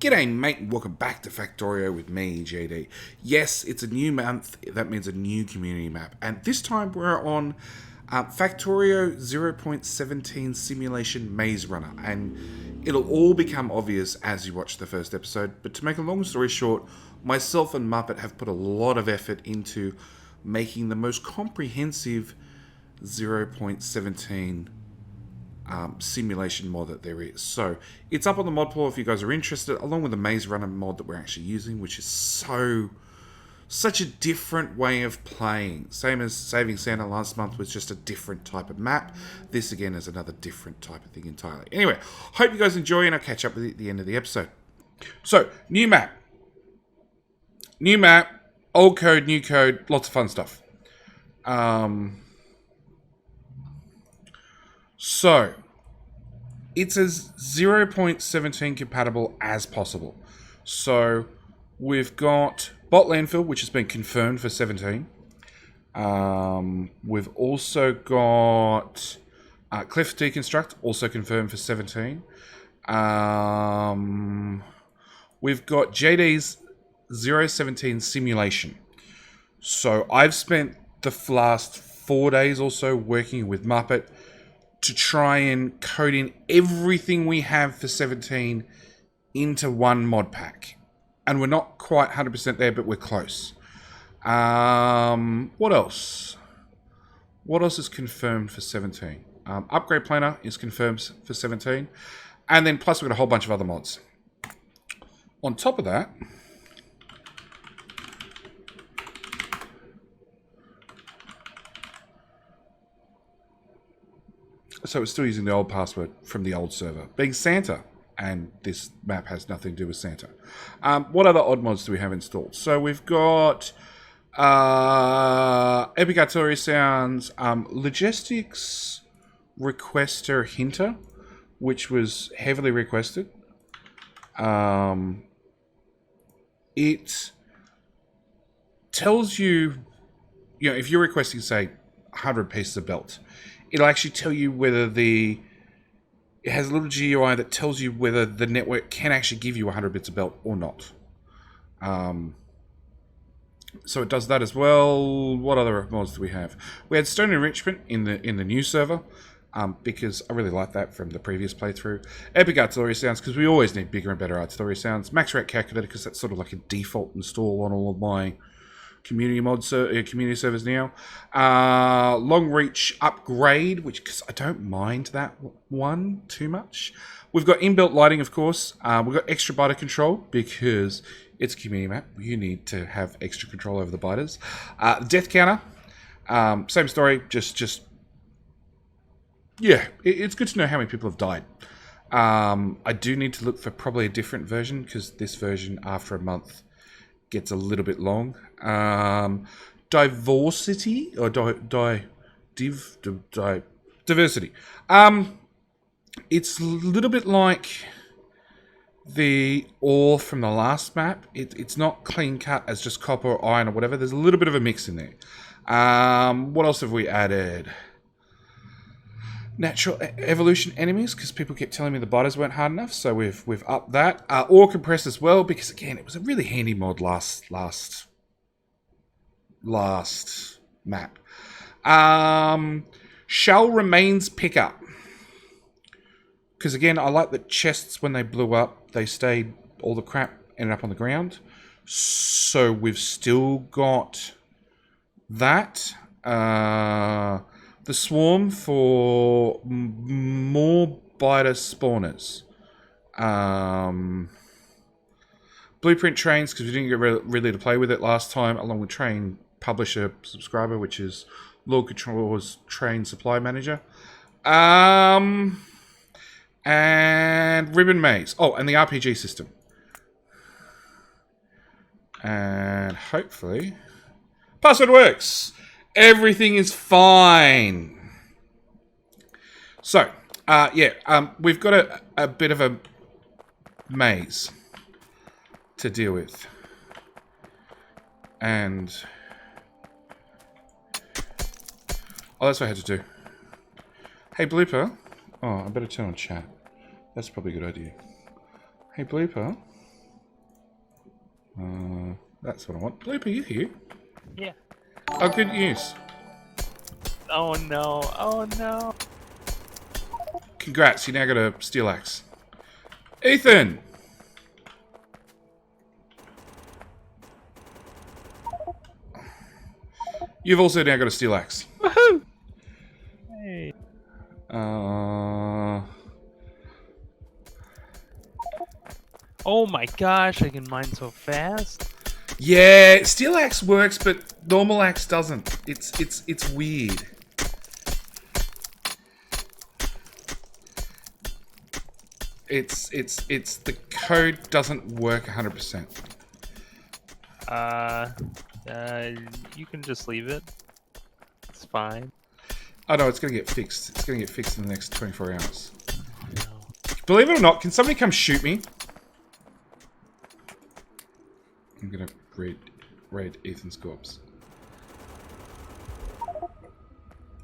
G'day mate, and welcome back to Factorio with me, JD. Yes, it's a new month, that means a new community map, and this time we're on Factorio 0.17 Simulation Maze Runner, and it'll all become obvious as you watch the first episode, but to make a long story short, myself and Muppet have put a lot of effort into making the most comprehensive 0.17 simulation mod that there is. So it's up on the mod pool if you guys are interested, along with the Maze Runner mod that we're actually using, which is such a different way of playing. Same as Saving Santa last month was just a different type of map. This again is another different type of thing entirely. Anyway, hope you guys enjoy, and I'll catch up with you at the end of the episode. So, new map, old code, new code, lots of fun stuff. So, it's as 0.17 compatible as possible. So, we've got bot landfill, which has been confirmed for 17. We've also got cliff deconstruct, also confirmed for 17. We've got JD's 0.17 simulation. So, I've spent the last 4 days or so working with Muppet to try and code in everything we have for 17 into one mod pack. And we're not quite 100% there, but we're close. What else? What else is confirmed for 17? Upgrade Planner is confirmed for 17. And then plus we've got a whole bunch of other mods. On top of that, so it's still using the old password from the old server, being Santa, and this map has nothing to do with Santa. What other odd mods do we have installed? So we've got Epic Artillery Sounds, Logistics Requester Hinter, which was heavily requested. It tells you, if you're requesting, say, 100 pieces of belt, it'll actually tell you whether it has a little GUI that tells you whether the network can actually give you 100 bits of belt or not. So it does that as well. What other mods do we have? We had Stone Enrichment in the new server, because I really like that from the previous playthrough. Epic Artillery Sounds, because we always need bigger and better artillery sounds. Max Rate Calculator, because that's sort of like a default install on all of my community community servers now. Long Reach Upgrade, which, because I don't mind that one too much. We've got inbuilt lighting, of course. We've got extra biter control, because it's a community map. You need to have extra control over the biters. Death counter, same story. Yeah, it's good to know how many people have died. I do need to look for probably a different version, because this version, after a month, gets a little bit long. Diversity or diversity. It's a little bit like the ore from the last map. It's not clean cut as just copper or iron or whatever. There's a little bit of a mix in there. What else have we added? Natural evolution enemies, because people kept telling me the biters weren't hard enough, so we've upped that. Ore compress as well, because again, it was a really handy mod last map. Shell remains pickup, because again, I like the chests when they blew up, they stayed, all the crap ended up on the ground, so we've still got that. The swarm for more biter spawners. Blueprint trains, because we didn't get really to play with it last time, along with train publisher subscriber, which is Lord Controller's train supply manager. And ribbon maze. Oh, and the RPG system. And hopefully password works. Everything is fine. So, we've got a bit of a maze to deal with. And that's what I had to do. Hey, Blooper. Oh, I better turn on chat. That's probably a good idea. Hey, Blooper. That's what I want. Bloop, are you here? Yeah. Oh, good news. Oh no. Oh no. Congrats, you now got a steel axe. Ethan! You've also now got a steel axe. Woohoo! Hey. Oh my gosh, I can mine so fast. Yeah, steel axe works, but normal axe doesn't. It's weird. It's the code doesn't work 100%. You can just leave it. It's fine. Oh no, it's gonna get fixed. It's gonna get fixed in the next 24 hours. No. Believe it or not, can somebody come shoot me? I'm gonna raid Ethan's corpse.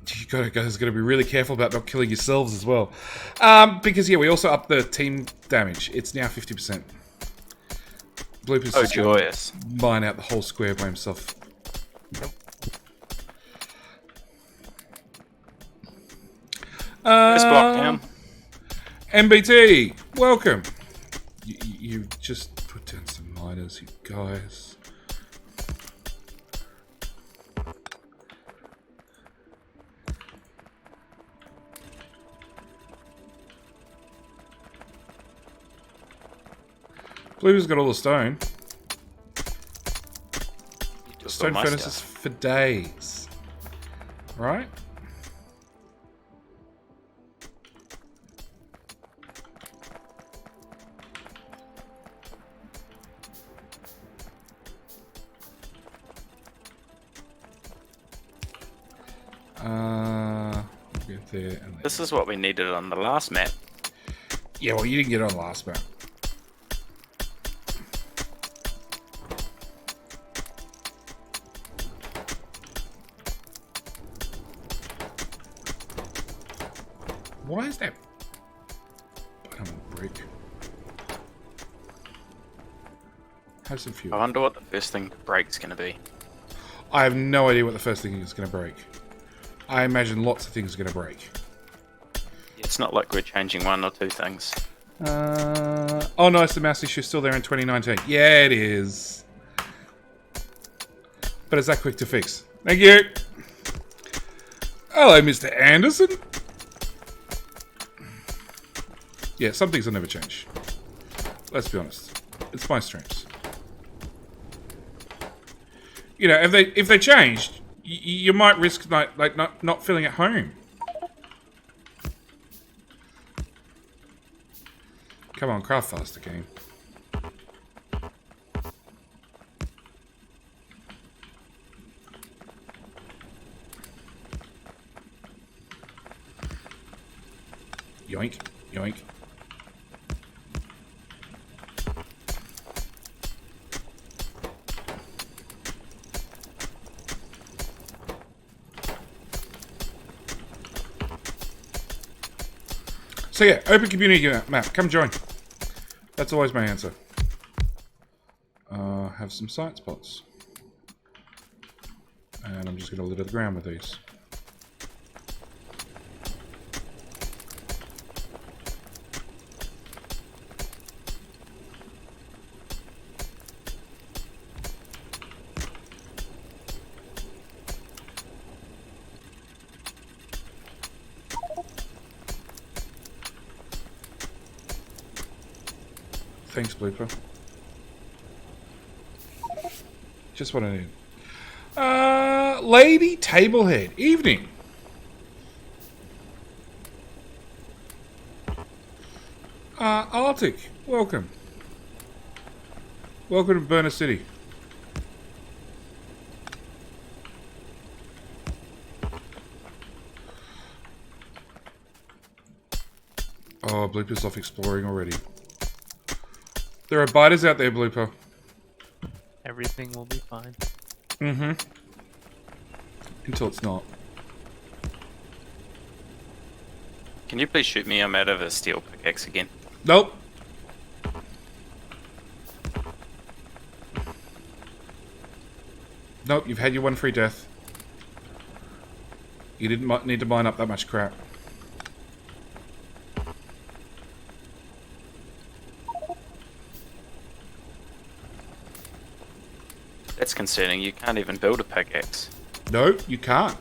You guys gotta be really careful about not killing yourselves as well. Because yeah, we also upped the team damage. It's now 50%. Bloopers Oh, joyous. mine out the whole square by himself. Nope. This block down. MBT, welcome. You just put down some miners, you guys. Blue's got all the stone. Stone furnaces for days. Right? Get there and there. This is what we needed on the last map. Yeah, well, you didn't get it on the last map. Why is that button break? Have some fuel. I wonder what the first thing to break's going to be. I have no idea what the first thing is going to break. I imagine lots of things are going to break. It's not like we're changing one or two things. Oh no, it's the mouse issue still there in 2019. Yeah, it is. But it's that quick to fix. Thank you. Hello, Mr. Anderson. Yeah, some things will never change. Let's be honest. It's my streams. You know, if they changed, you might risk not feeling at home. Come on, craft faster, game. Yoink, yoink. So yeah, open community map. Come join. That's always my answer. Have some site spots. And I'm just going to litter the ground with these. Thanks, Blooper. Just what I need. Lady Tablehead. Evening. Arctic. Welcome. Welcome to Venice City. Oh, Blooper's off exploring already. There are biters out there, Blooper. Everything will be fine. Mm-hmm. Until it's not. Can you please shoot me? I'm out of a steel pickaxe again. Nope. Nope, you've had your one free death. You didn't need to mine up that much crap. That's concerning. You can't even build a pickaxe. No, you can't.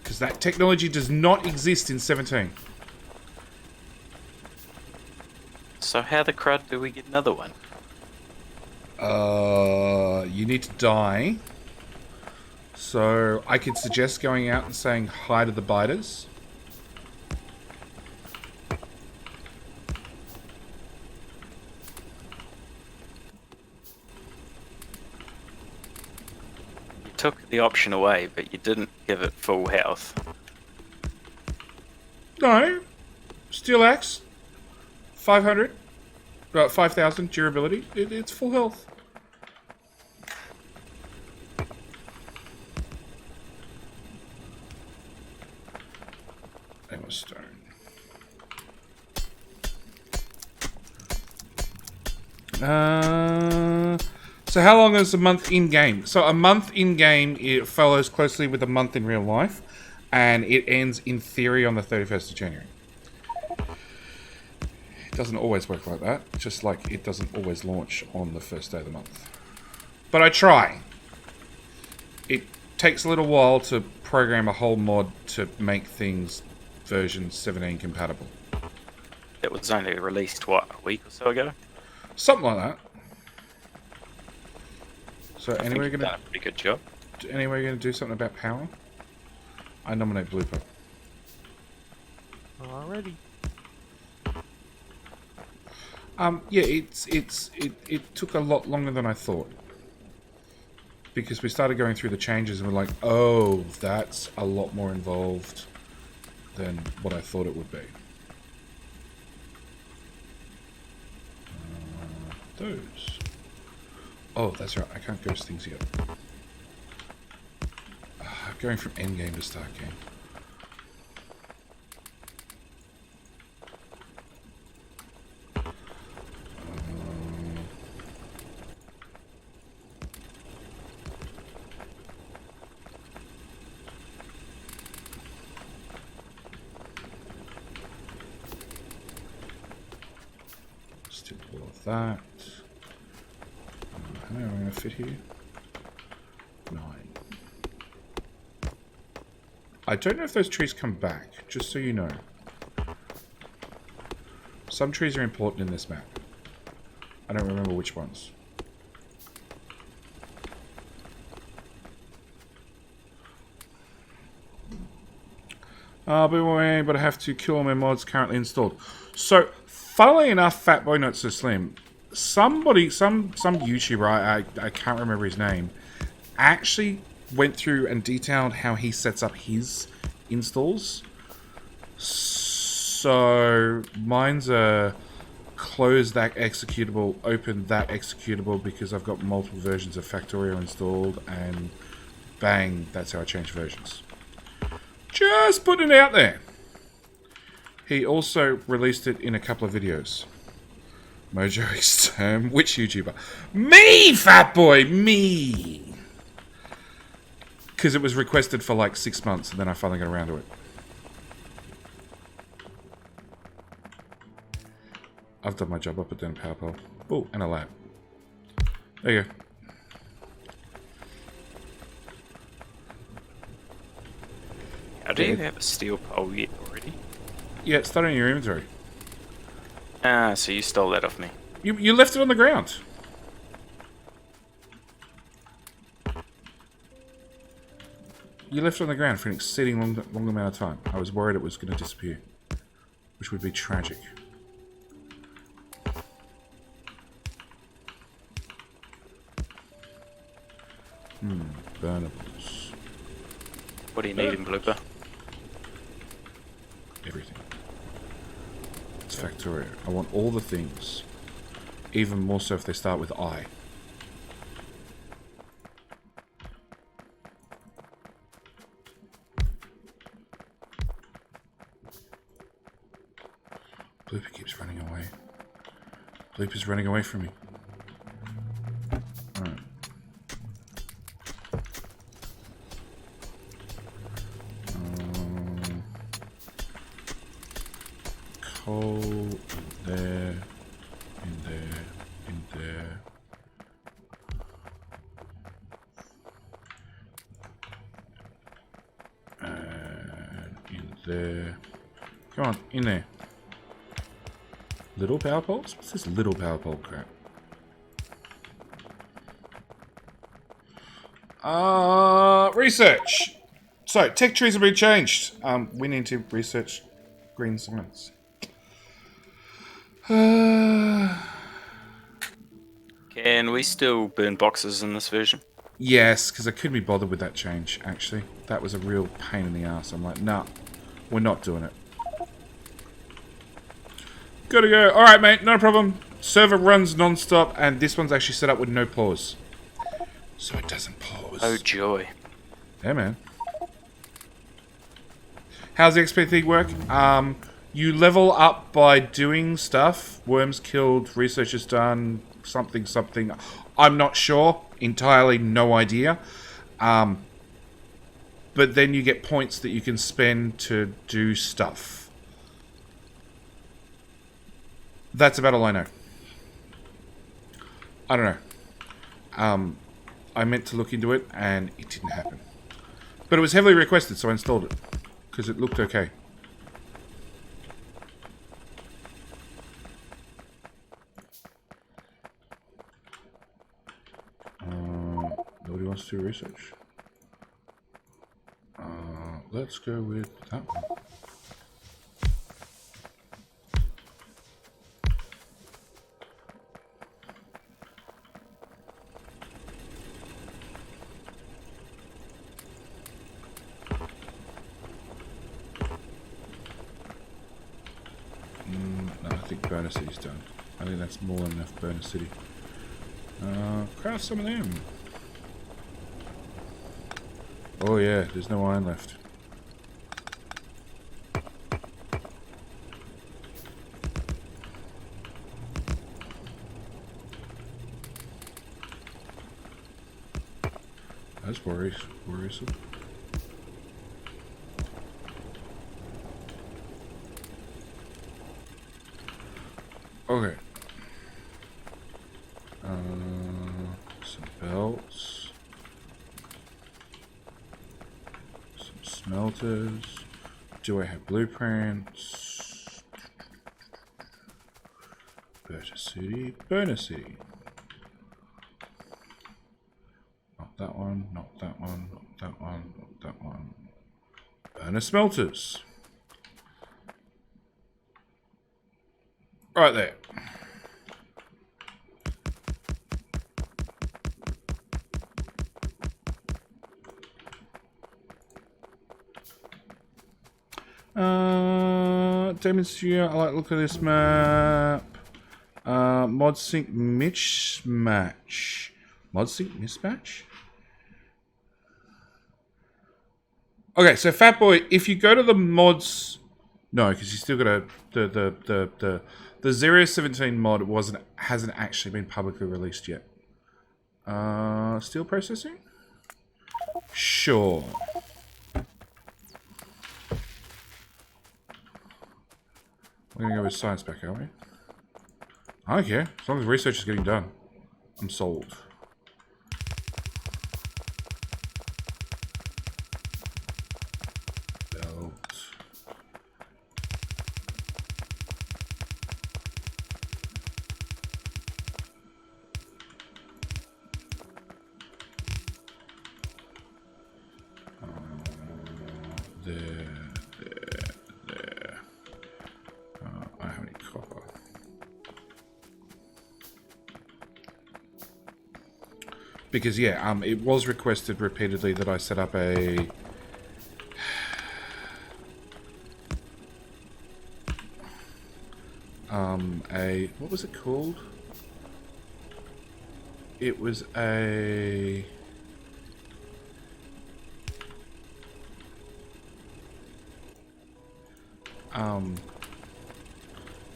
Because that technology does not exist in 17. So how the crud do we get another one? You need to die. So I could suggest going out and saying hi to the biters. You took the option away, but you didn't give it full health. No. Steel axe. 500. 5,000 durability. It's full health. Ammo stone. So how long is a month in game? So a month in game, it follows closely with a month in real life, and it ends in theory on the 31st of January. It doesn't always work like that, just like it doesn't always launch on the first day of the month. But I try. It takes a little while to program a whole mod to make things version 17 compatible. It was only released, what, a week or so ago? Something like that. So I think anyway, you've done a pretty good job. anyway, going to do something about power? I nominate Blooper. Alrighty. Yeah, it took a lot longer than I thought. Because we started going through the changes and we're like, oh, that's a lot more involved than what I thought it would be. Those. Oh, that's right, I can't ghost things yet. Going from endgame to start game. Still all of that. How many am I going to fit here? 9. I don't know if those trees come back, just so you know. Some trees are important in this map. I don't remember which ones. But I have to kill all my mods currently installed. So, funnily enough, Fatboy Not So Slim, somebody, some YouTuber, I can't remember his name, actually went through and detailed how he sets up his installs. So mine's a close that executable, open that executable, because I've got multiple versions of Factorio installed, and bang, that's how I change versions. Just putting it out there. He also released it in a couple of videos. Mojo Exterm, which YouTuber? Me, Fatboy, me! Because it was requested for like 6 months, and then I finally got around to it. I've done my job. I put down a power pole. Oh, and a lab. There you go. How do you have a steel pole yet already? Yeah, it's starting in your inventory. Ah, so you stole that off me. You left it on the ground. You left it on the ground for an exceeding long amount of time. I was worried it was going to disappear, which would be tragic. Burnables. What do you need in Blooper? Everything. It's Factorio. I want all the things. Even more so if they start with I. Blooper keeps running away. Blooper's running away from me. Alright. there. Come on, in there. Little power poles? What's this little power pole crap? Research! So, tech trees have been changed. We need to research green science. Can we still burn boxes in this version? Yes, because I couldn't be bothered with that change, actually. That was a real pain in the ass. I'm like, nah, we're not doing it. Gotta go. Alright, mate, no problem. Server runs non-stop, and this one's actually set up with no pause. So it doesn't pause. Oh, joy. Yeah, man. How's the XP thing work? You level up by doing stuff. Worms killed, researchers done, something, something. I'm not sure. Entirely no idea. But then you get points that you can spend to do stuff. That's about all I know. I don't know. I meant to look into it, and it didn't happen. But it was heavily requested, so I installed it. Because it looked okay. Nobody wants to do research. Let's go with that one. No, I think Burner City's done. I think that's more than enough Burner City. Craft some of them. Oh yeah, there's no iron left. That's worrisome. Okay. Some belts. Some smelters. Do I have blueprints? Burner City. Burner City. Not that one, not that one, not that one, not that one. Burner smelters. Right there. Demon Studio, I like the look of this map. Mod sync mismatch. Mod sync mismatch? Okay, so Fatboy, if you go to the mods, no, because you still got to the 017 mod hasn't actually been publicly released yet. Steel processing? Sure. We're gonna go with science back, aren't we? I don't care, as long as research is getting done. I'm sold. Because, yeah, it was requested repeatedly that I set up a... what was it called? It was a...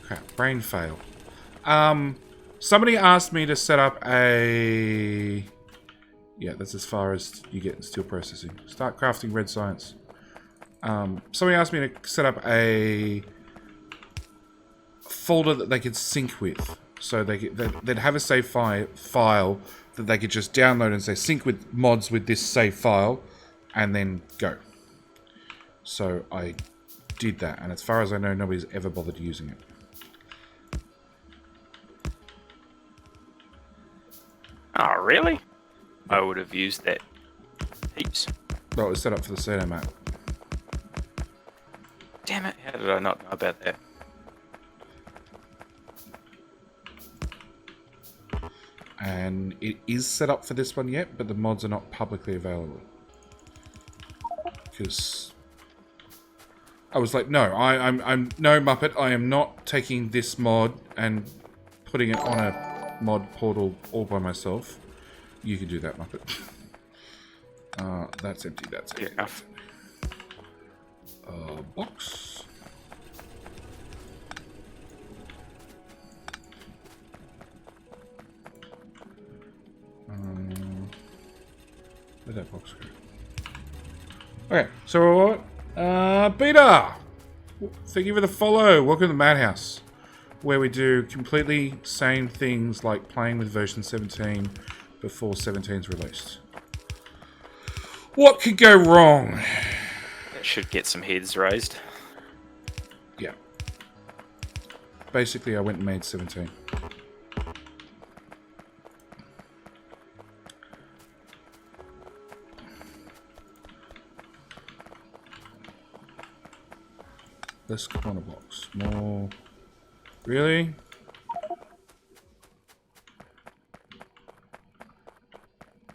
crap, brain fail. Somebody asked me to set up a... Yeah, that's as far as you get in steel processing. Start crafting red science. Somebody asked me to set up a folder that they could sync with. So they'd have a save file that they could just download and say sync with mods with this save file, and then go. So I did that, and as far as I know, nobody's ever bothered using it. Oh, really? I would have used that heaps. Well, it was set up for the Cerno map. Damn it, how did I not know about that? And it is set up for this one yet, but the mods are not publicly available. Because I was like, no, I'm no Muppet. I am not taking this mod and putting it on a mod portal all by myself. You can do that, Muppet. That's empty. That's empty. Fair enough. Box. Where'd that box go? Okay, so Peter, thank you for the follow. Welcome to the Madhouse, where we do completely same things like playing with version 17 before 17's released. What could go wrong? That should get some heads raised. Yeah. Basically, I went and made 17. This corner box. More. Really?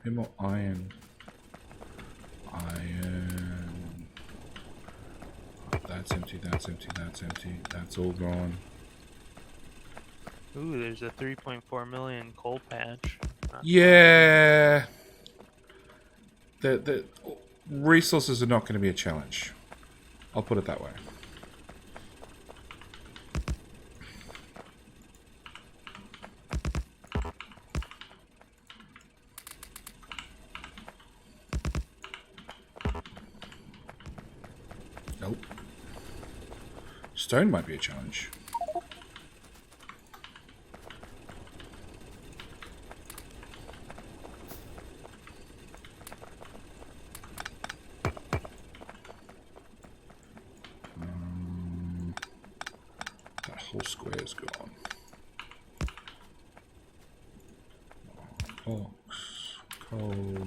Bit more iron. Iron. Oh, that's empty, that's empty, that's empty. That's all gone. Ooh, there's a 3.4 million coal patch. Yeah. The resources are not going to be a challenge. I'll put it that way. Nope. Stone might be a challenge. That whole square is gone. Box, coal.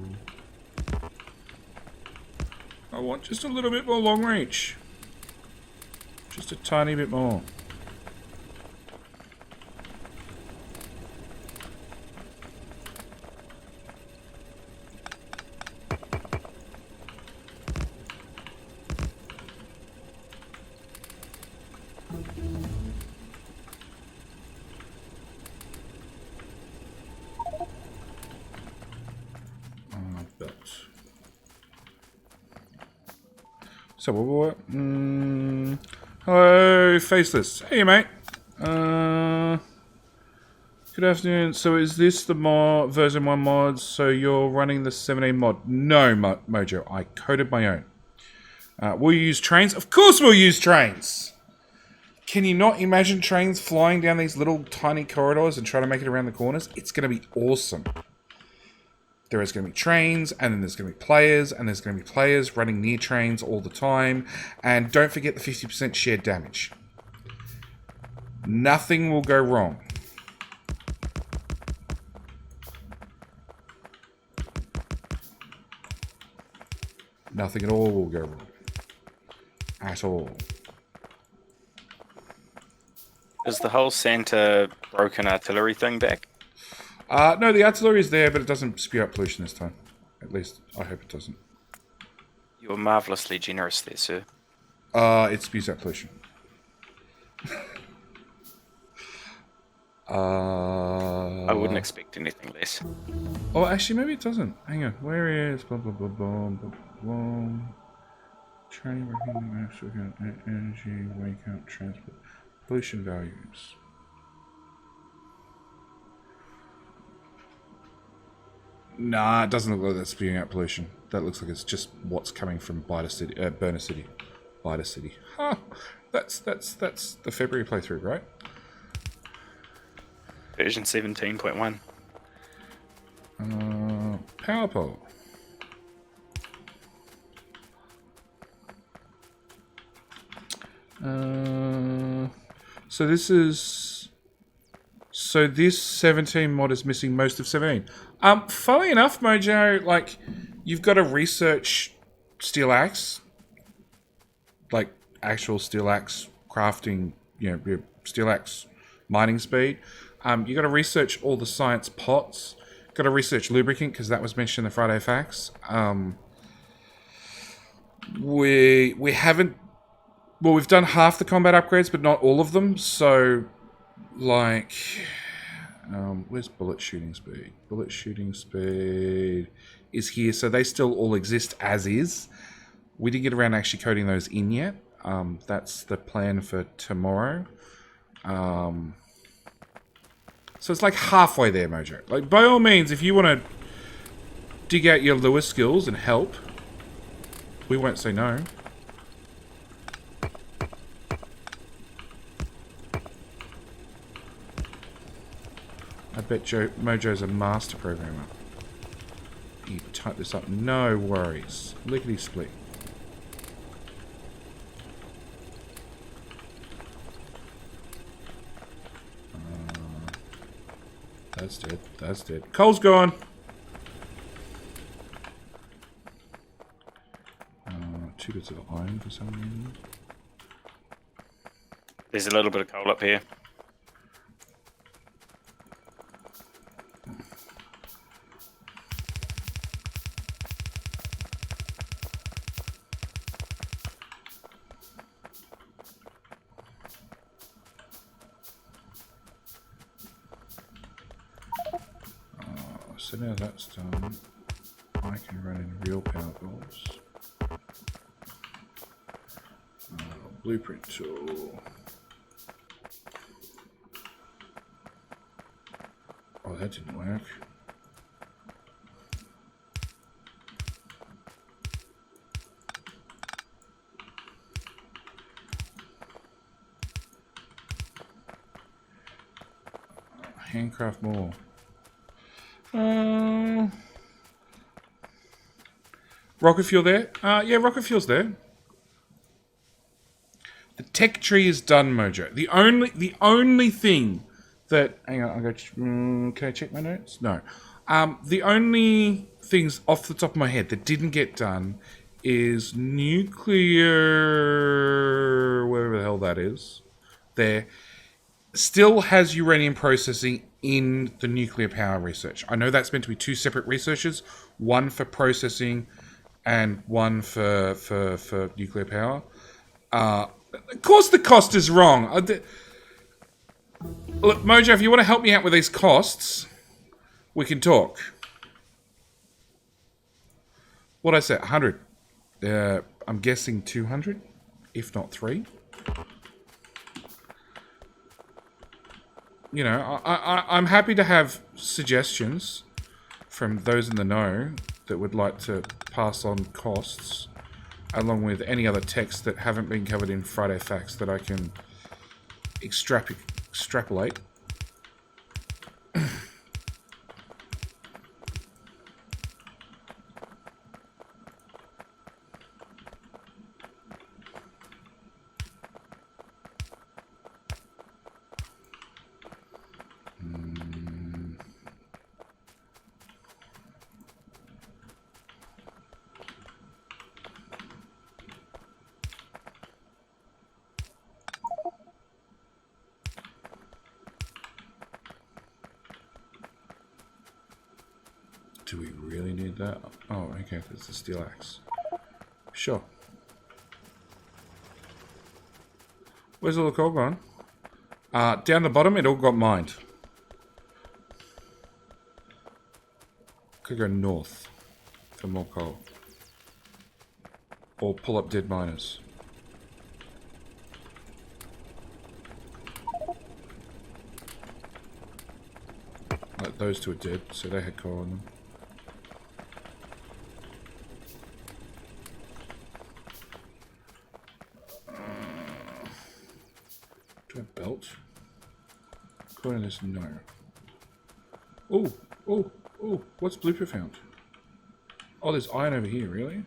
I want just a little bit more long reach. Just a tiny bit more. Belt. So what? Hello, Faceless. Hey, mate. Good afternoon. So is this the version 1 mod? So you're running the 17 mod? No, Mojo. I coded my own. Will you use trains? Of course we'll use trains! Can you not imagine trains flying down these little tiny corridors and trying to make it around the corners? It's going to be awesome. There is going to be trains, and then there's going to be players, and there's going to be players running near trains all the time. And don't forget the 50% shared damage. Nothing will go wrong. Nothing at all will go wrong. At all. Is the whole Santa broken artillery thing back? No, the artillery is there, but it doesn't spew out pollution this time. At least, I hope it doesn't. You were marvellously generous there, sir. It spews out pollution. I wouldn't expect anything less. Oh, actually, maybe it doesn't. Hang on. Where is... Blah, blah, blah, blah, blah, blah. Training, working, energy, weight count, transport. Pollution values. Nah, it doesn't look like that's spewing out pollution. That looks like it's just what's coming from Burner City. Biter City. Huh. That's the February playthrough, right? Version 17.1. Power pole. So this is... So this 17 mod is missing most of 17. Funnily enough, Mojo, like, you've got to research steel axe. Like, actual steel axe crafting, you know, your steel axe mining speed. You got to research all the science pots. Got to research lubricant, because that was mentioned in the Friday Facts. We haven't... Well, we've done half the combat upgrades, but not all of them. So, like... where's bullet shooting speed? Bullet shooting speed is here. So they still all exist as is. We didn't get around to actually coding those in yet. That's the plan for tomorrow. So it's like halfway there, Mojo. Like, by all means, if you want to dig out your Lewis skills and help, we won't say no. I bet Mojo's a master programmer. You type this up, no worries. Lickety split. That's dead. That's dead. Coal's gone. Two bits of iron for some reason. There's a little bit of coal up here. So now that's done, I can run in real power balls. Blueprint tool. Oh, that didn't work. Handcraft more. Rocket fuel there? Yeah, rocket fuel's there. The tech tree is done, Mojo. The only thing that... Hang on, I'll go... can I check my notes? No. The only things off the top of my head that didn't get done is nuclear... wherever the hell that is. There. Still has uranium processing in the nuclear power research. I know that's meant to be two separate researchers. One for processing and one for nuclear power. Of course the cost is wrong. Look, Mojo, if you want to help me out with these costs, we can talk. What'd I say? 100. I'm guessing 200, if not 3. You know, I'm happy to have suggestions from those in the know that would like to pass on costs, along with any other texts that haven't been covered in Friday Facts that I can extrapolate. Do we really need that? Oh, okay, that's the steel axe. Sure. Where's all the coal gone? Down the bottom, it all got mined. Could go north for more coal. Or pull up dead miners. Like those two are dead, so they had coal on them. Do I have belt? According to this, no. Oh, what's Blooper found? Oh, there's iron over here, really?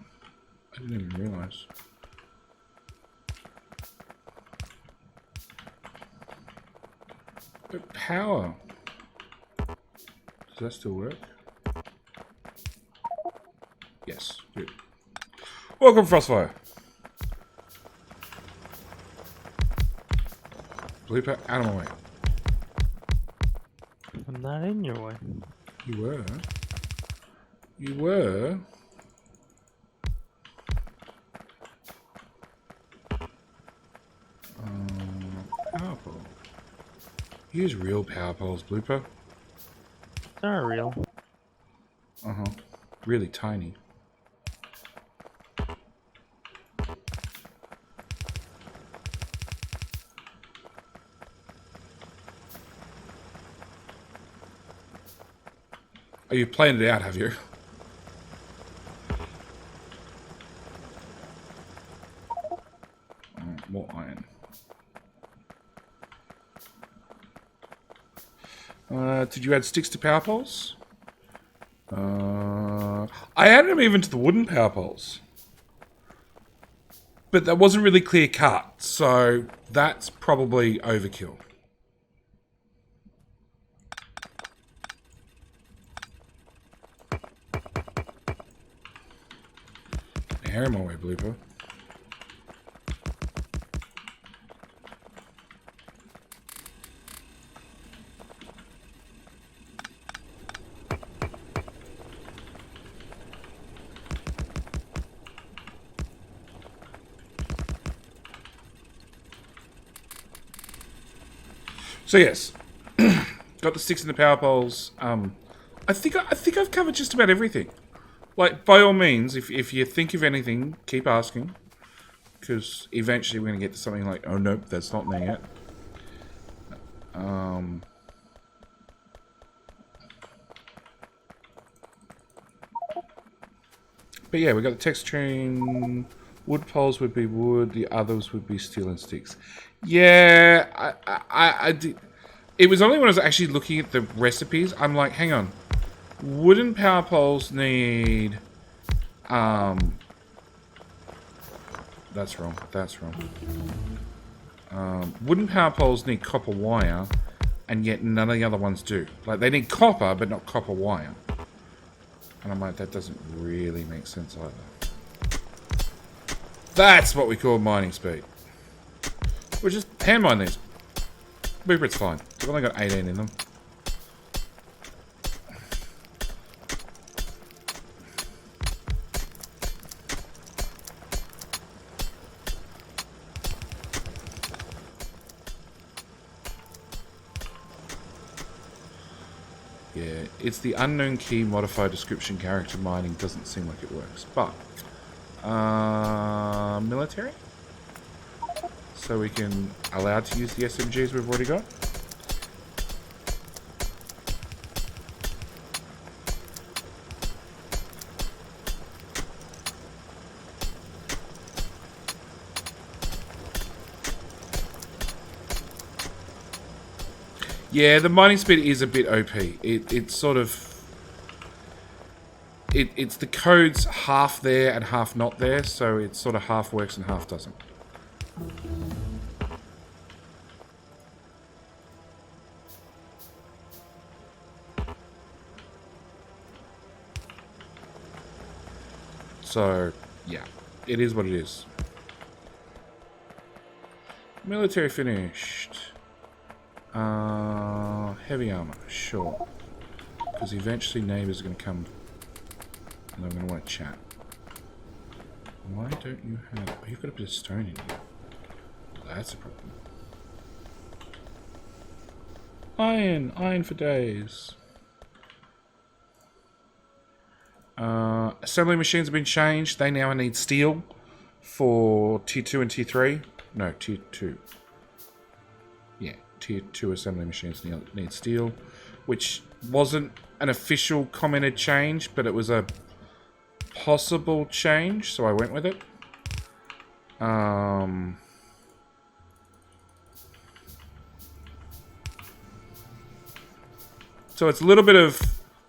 I didn't even realise. But power. Does that still work? Yes, good. Welcome, Frostfire. Blooper, out of my way. I'm not in your way. You were. You were. Power pole. Use real power poles, Blooper. They're real. Uh-huh. Really tiny. Oh, you planned it out, have you? More iron. Did you add sticks to power poles? I added them even to the wooden power poles. But that wasn't really clear cut, so that's probably overkill. Hair in my way, Blooper. So yes, got the sticks and the power poles. I think I've covered just about everything. Like, by all means, if you think of anything, keep asking. Because eventually we're going to get to something like, oh, nope, that's not me yet. But yeah, we got the texturing. Wood poles would be wood. The others would be steel and sticks. Yeah, I did. It was only when I was actually looking at the recipes, I'm like, hang on. Wooden power poles need... That's wrong. That's wrong. Wooden power poles need copper wire, and yet none of the other ones do. Like, they need copper, but not copper wire. And I'm like, that doesn't really make sense either. That's what we call mining speed. We'll just hand mine these. Booper, it's fine. I've only got 18 in them. Yeah, it's the unknown key modifier description character mining. Doesn't seem like it works. But, military? So we can allow to use the SMGs we've already got. Yeah, the mining speed is a bit OP. It's sort of... It's the code's half there and half not there, so it sort of half works and half doesn't. So, yeah. It is what it is. Military finished. Heavy armor, sure. Because eventually neighbors are going to come and they're going to want to chat. Why don't you have... Oh, you've got a bit of stone in here. That's a problem. Iron! Iron for days. Assembly machines have been changed. They now need steel for tier 2 and tier 3. No, tier 2. Yeah, tier 2 assembly machines need steel, which wasn't an official commented change, but it was a possible change, so I went with it. So it's a little bit of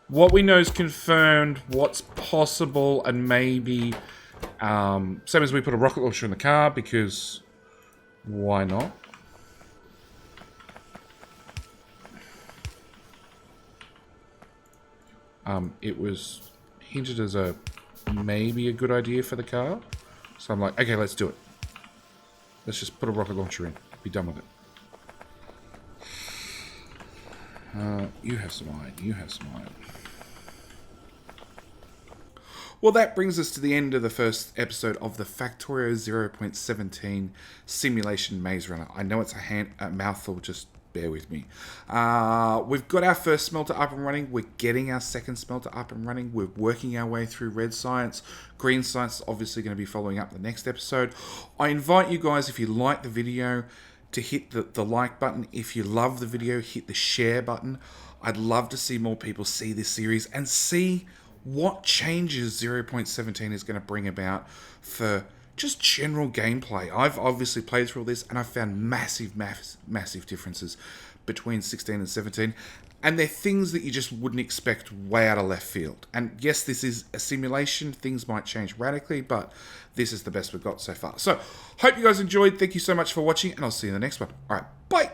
what we know is confirmed, what's possible, and maybe same as we put a rocket launcher in the car, because why not? it was hinted as a maybe a good idea for the car. So I'm like, okay, let's do it. Let's just put a rocket launcher in. Be done with it. You have some iron. You have some iron. Well, that brings us to the end of the first episode of the Factorio 0.17 Simulation Maze Runner. I know it's a mouthful, just bear with me. We've got our first smelter up and running. We're getting our second smelter up and running. We're working our way through red science. Green science is obviously going to be following up the next episode. I invite you guys, if you like the video, to hit the like button. If you love the video, hit the share button. I'd love to see more people see this series and see what changes 0.17 is going to bring about for just general gameplay. I've obviously played through all this and I've found massive differences between 16 and 17. And they're things that you just wouldn't expect way out of left field. And yes, this is a simulation. Things might change radically, but this is the best we've got so far. So, hope you guys enjoyed. Thank you so much for watching, and I'll see you in the next one. All right, bye!